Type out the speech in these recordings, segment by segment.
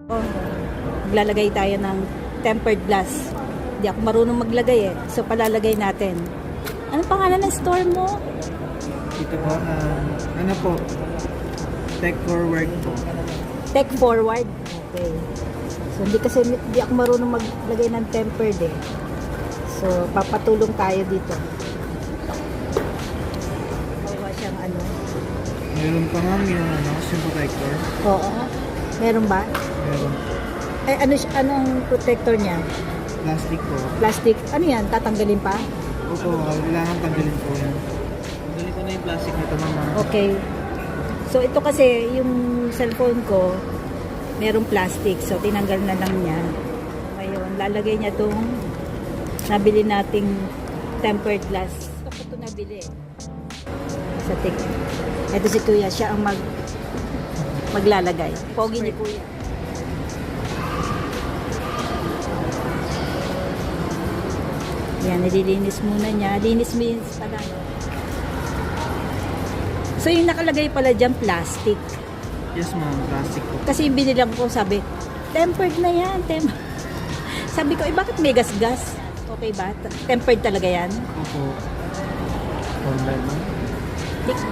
Maglalagay tayo ng tempered glass. Hindi ako marunong maglagay eh. So, palalagay natin. Anong pangalan ng store mo? Ito po, ano po, tech forward po. Tech forward. Okay. So, hindi ako marunong maglagay ng tempered eh. So, papatulong tayo dito. Kawawa siyang ano. Meron pa ma'am yung SIM protector. Oo. Meron ba? Meron. Eh, anong protector niya? Plastic po. Plastic. Ano yan? Tatanggalin pa? Opo, kailangan tanggalin po yan. Tanggalin ko na yung plastic nito ma'am. Okay. So, ito kasi, yung cellphone ko, merong plastic. So, tinanggal na lang niya. Ngayon, lalagay niya itong nabili nating tempered glass. Ito ko ito nabili. Sa tik. Ito si Kuya. Siya ang maglalagay. Pogi ni Kuya. Yan, nililinis muna niya. Linis means pala. So, yung nakalagay pala dyan, plastic. Yes ma'am, plastic po. Kasi yung binilang ko, sabi, tempered na yan. Sabi ko, bakit may gas-gas? Okay ba? Tempered talaga yan? Opo. Online ma'am.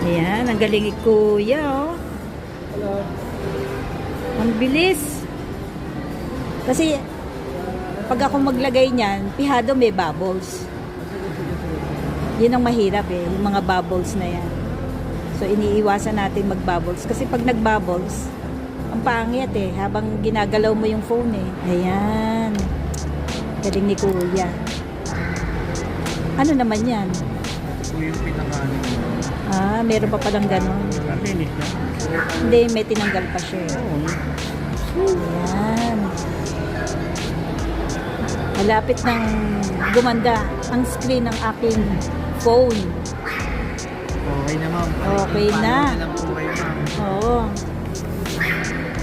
Ayan, ang galing ni Kuya, oh. Hello. Ang bilis. Kasi, pag ako maglagay niyan, pihado may bubbles. Yun ang mahirap eh, yung mga bubbles na yan. So, iniiwasan natin mag-bubbles. Kasi pag nag-bubbles, ang pangit eh, habang ginagalaw mo yung phone eh. Ayan. Galing ni Kuya. Ano naman yan? Ito po yung pinakaano. Ah, meron pa palang ganon. Linis na. Hindi, may tinanggal pa siya. Ayan. Malapit ng gumanda ang screen ng aking phone. Okay na ma'am. Okay na. Paano lang po kayo ma'am. Oo.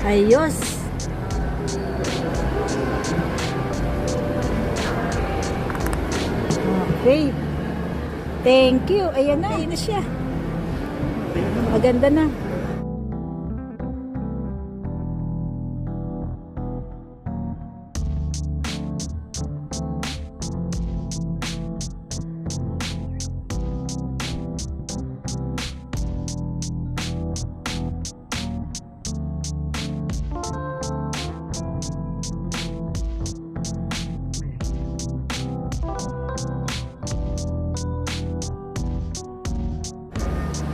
Ayos. Okay. Thank you. Ayan na siya. Maganda na.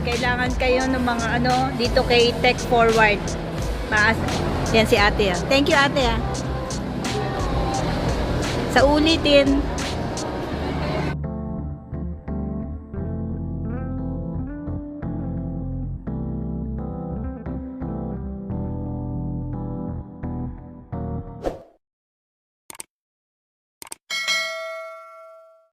Kailangan kayo ng mga dito kay Tech Forward. Yan si ate. Thank you ate. Sa ulitin.